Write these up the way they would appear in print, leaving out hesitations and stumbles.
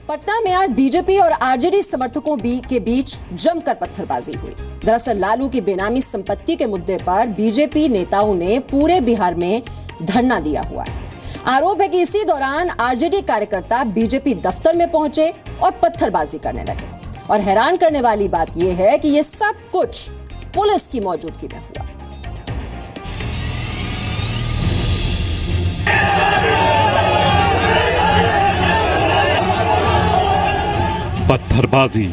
पटना में आज बीजेपी और आरजेडी समर्थकों के बीच जमकर पत्थरबाजी हुई। दरअसल लालू की बेनामी संपत्ति के मुद्दे पर बीजेपी नेताओं ने पूरे बिहार में धरना दिया हुआ है। आरोप है कि इसी दौरान आरजेडी कार्यकर्ता बीजेपी दफ्तर में पहुंचे और पत्थरबाजी करने लगे। और हैरान करने वाली बात यह है कि यह सब कुछ पुलिस की मौजूदगी में हुआ। पत्थरबाजी,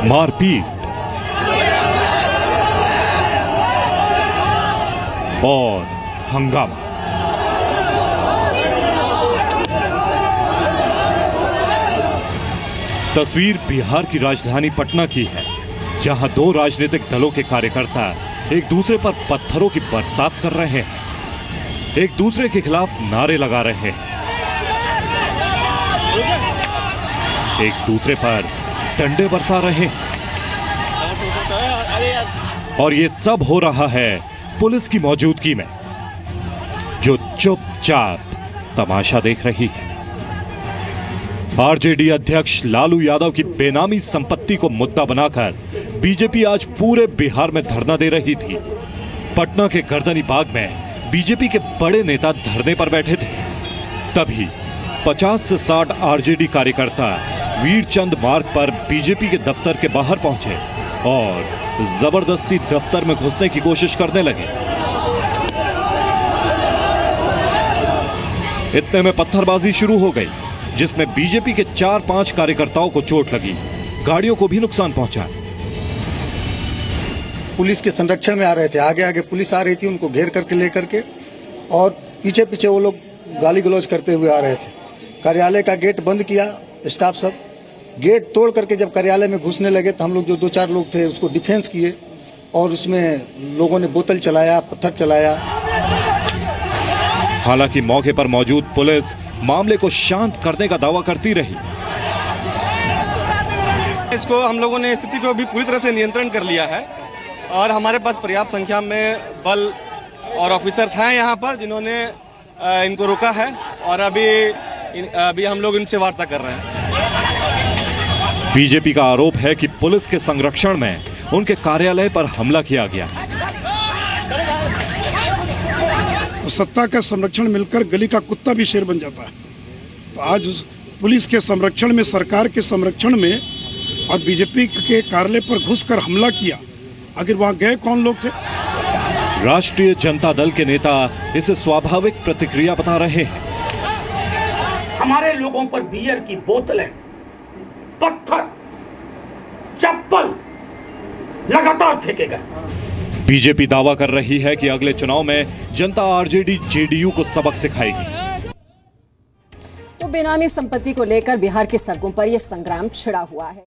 मारपीट और हंगामा। तस्वीर बिहार की राजधानी पटना की है, जहां दो राजनीतिक दलों के कार्यकर्ता एक दूसरे पर पत्थरों की बरसात कर रहे हैं, एक दूसरे के खिलाफ नारे लगा रहे हैं, एक दूसरे पर डंडे बरसा रहे हैं। और ये सब हो रहा है पुलिस की मौजूदगी में, जो चुपचाप तमाशा देख रही है। आरजेडी अध्यक्ष लालू यादव की बेनामी संपत्ति को मुद्दा बनाकर बीजेपी आज पूरे बिहार में धरना दे रही थी। पटना के गर्दनी बाग में बीजेपी के बड़े नेता धरने पर बैठे थे। तभी 50 से 60 आरजेडी कार्यकर्ता वीरचंद मार्ग पर बीजेपी के दफ्तर के बाहर पहुंचे और जबरदस्ती दफ्तर में घुसने की कोशिश करने लगे। इतने में पत्थरबाजी शुरू हो गई, जिसमें बीजेपी के 4-5 कार्यकर्ताओं को चोट लगी, गाड़ियों को भी नुकसान पहुंचा। पुलिस के संरक्षण में आ रहे थे, आगे आगे पुलिस आ रही थी, उनको घेर करके लेकर के, और पीछे पीछे वो लोग गाली गलौज करते हुए आ रहे थे। कार्यालय का गेट बंद किया, स्टाफ सब गेट तोड़ करके जब कार्यालय में घुसने लगे तो हम लोग जो 2-4 लोग थे उसको डिफेंस किए और उसमें लोगों ने बोतल चलाया, पत्थर चलाया। हालांकि मौके पर मौजूद पुलिस मामले को शांत करने का दावा करती रही। इसको हम लोगों ने स्थिति को भी पूरी तरह से नियंत्रण कर लिया है और हमारे पास पर्याप्त संख्या में बल और ऑफिसर्स हैं यहाँ पर, जिन्होंने इनको रोका है और अभी हम लोग इनसे वार्ता कर रहे हैं। बीजेपी का आरोप है कि पुलिस के संरक्षण में उनके कार्यालय पर हमला किया गया। सत्ता का संरक्षण मिलकर गली का कुत्ता भी शेर बन जाता है। तो आज पुलिस के संरक्षण में, सरकार के संरक्षण में और बीजेपी के कार्यालय पर घुसकर हमला किया। आखिर वहां गए कौन लोग थे? राष्ट्रीय जनता दल के नेता इसे स्वाभाविक प्रतिक्रिया बता रहे हैं। हमारे लोगों पर बियर की बोतलें, पत्थर, चप्पल लगातार फेंके गए। बीजेपी दावा कर रही है कि अगले चुनाव में जनता आरजेडी जेडीयू को सबक सिखाएगी। तो बेनामी संपत्ति को लेकर बिहार की सड़कों पर यह संग्राम छिड़ा हुआ है।